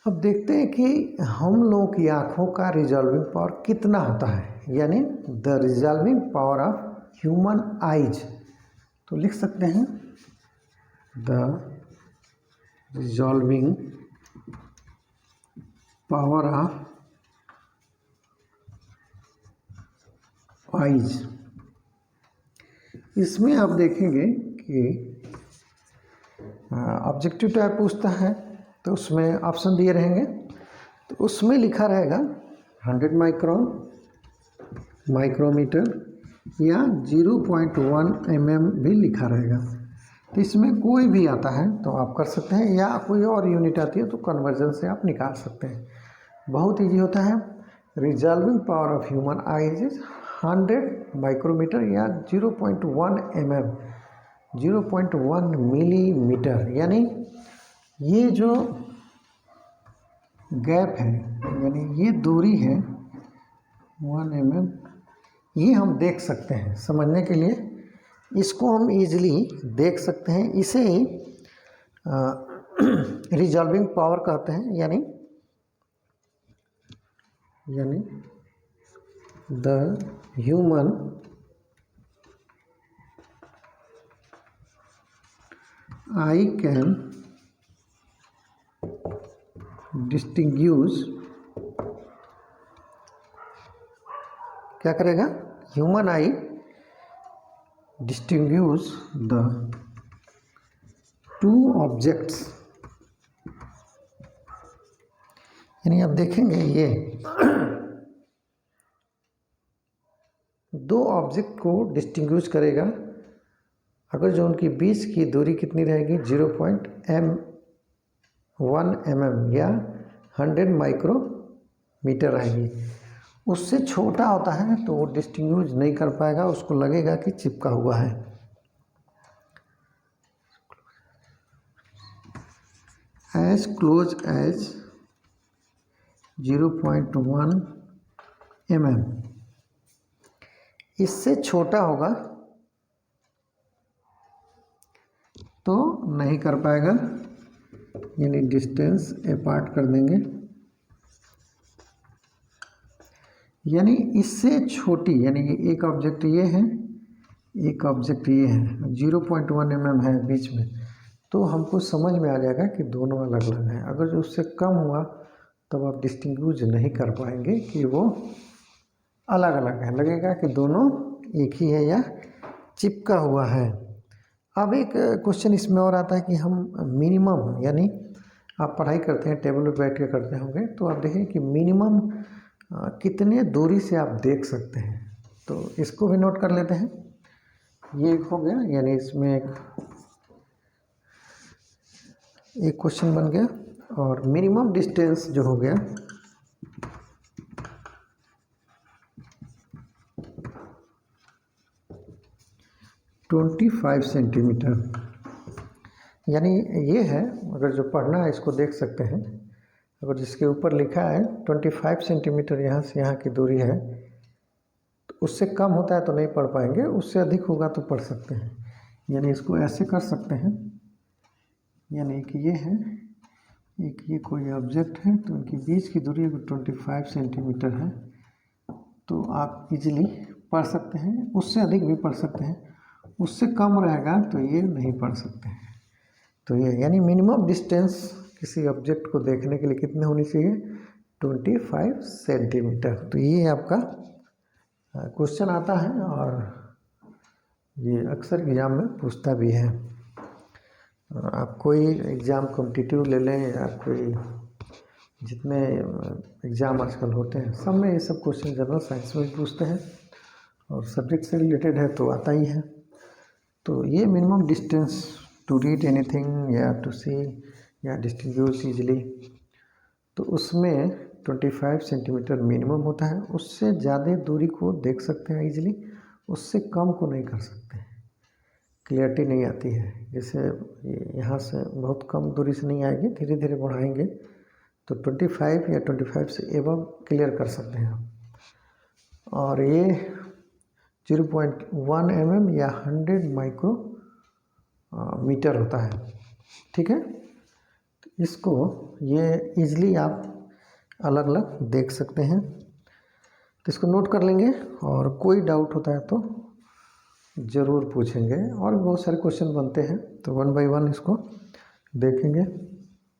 अब देखते हैं कि हम लोगों की आँखों का रिजॉल्विंग पावर कितना होता है, यानी the resolving power of human eyes. तो लिख सकते हैं the resolving power of eyes. इसमें आप देखेंगे कि ऑब्जेक्टिव टाइप पूछता है तो उसमें ऑप्शन दिए रहेंगे, तो उसमें लिखा रहेगा 100 माइक्रोन, माइक्रोमीटर या 0.1 mm भी लिखा रहेगा। तो इसमें कोई भी आता है तो आप कर सकते हैं, या कोई और यूनिट आती है तो कन्वर्जन से आप निकाल सकते हैं। बहुत ईजी होता है। Resolving power of human eyes is 100 micrometre या 0.1 mm, 0.1 मिलीमीटर। यानी ये जो गैप है, यानी ये दूरी है 1 mm, ये हम देख सकते हैं। समझने के लिए इसको हम इजीली देख सकते हैं, इसे ही रिजॉल्विंग पावर कहते हैं। यानी the human I can distinguish, क्या करेगा, human I distinguish the two objects. यानी आप देखेंगे ये दो ऑब्जेक्ट को डिस्टिंग्विश करेगा अगर जो उनकी बीच की दूरी कितनी रहेगी, 0.1 mm या 100 माइक्रोमीटर रहेगी। उससे छोटा होता है तो वो डिस्टिंग्विश नहीं कर पाएगा, उसको लगेगा कि चिपका हुआ है। एज क्लोज एज 0.1 mm, इससे छोटा होगा तो नहीं कर पाएगा, यानी डिस्टेंस अपार्ट कर देंगे। यानी इससे छोटी, यानी एक ऑब्जेक्ट ये है, एक ऑब्जेक्ट ये है, 0.1 mm है बीच में, तो हमको समझ में आ जाएगा कि दोनों अलग अलग हैं। अगर जो उससे कम हुआ तब आप डिस्टिंग्विश नहीं कर पाएंगे कि वो अलग अलग है, लगेगा कि दोनों एक ही है या चिपका हुआ है। अब एक क्वेश्चन इसमें और आता है कि हम मिनिमम, यानी आप पढ़ाई करते हैं, टेबल पर बैठ के करते होंगे, तो आप देखें कि मिनिमम कितने दूरी से आप देख सकते हैं। तो इसको भी नोट कर लेते हैं। ये एक हो गया, यानी इसमें एक क्वेश्चन बन गया। और मिनिमम डिस्टेंस जो हो गया, (25 सेंटीमीटर। यानी ये है, अगर जो पढ़ना है इसको देख सकते हैं। अगर जिसके ऊपर लिखा है 25 सेंटीमीटर यहाँ से यहाँ की दूरी है, तो उससे कम होता है तो नहीं पढ़ पाएंगे, उससे अधिक होगा तो पढ़ सकते हैं। यानी इसको ऐसे कर सकते हैं, यानी कि ये है, एक ये कोई ऑब्जेक्ट है तो इनकी बीच की दूरी 25 सेंटीमीटर है, तो आप इजीली पढ़ सकते हैं। उससे अधिक भी पढ़ सकते हैं, उससे कम रहेगा तो ये नहीं पढ़ सकते हैं। तो ये यानी मिनिमम डिस्टेंस किसी ऑब्जेक्ट को देखने के लिए कितने होनी चाहिए, 25 सेंटीमीटर। तो ये आपका क्वेश्चन आता है और ये अक्सर एग्ज़ाम में पूछता भी है। आप कोई एग्ज़ाम कॉम्पिटिटिव ले लें या कोई जितने एग्ज़ाम आजकल होते हैं, सब में ये सब क्वेश्चन जनरल साइंस में भी पूछते हैं और सब्जेक्ट से रिलेटेड है तो आता ही है। तो ये minimum distance to read anything या टू सी या डिस्टिंग्विश ईजिली, तो उसमें 25 सेंटीमीटर मिनिमम होता है। उससे ज़्यादा दूरी को देख सकते हैं ईजिली, उससे कम को नहीं कर सकते हैं, क्लियरिटी नहीं आती है। जैसे यहाँ से बहुत कम दूरी से नहीं आएगी, धीरे धीरे बढ़ाएंगे तो 25 या 25 से एबव क्लियर कर सकते हैं आप। और ये 0.1 mm या 100 माइक्रो मीटर होता है, ठीक है। तो इसको ये इजली आप अलग अलग देख सकते हैं। तो इसको नोट कर लेंगे और कोई डाउट होता है तो ज़रूर पूछेंगे। और भी बहुत सारे क्वेश्चन बनते हैं तो वन बाय वन इसको देखेंगे।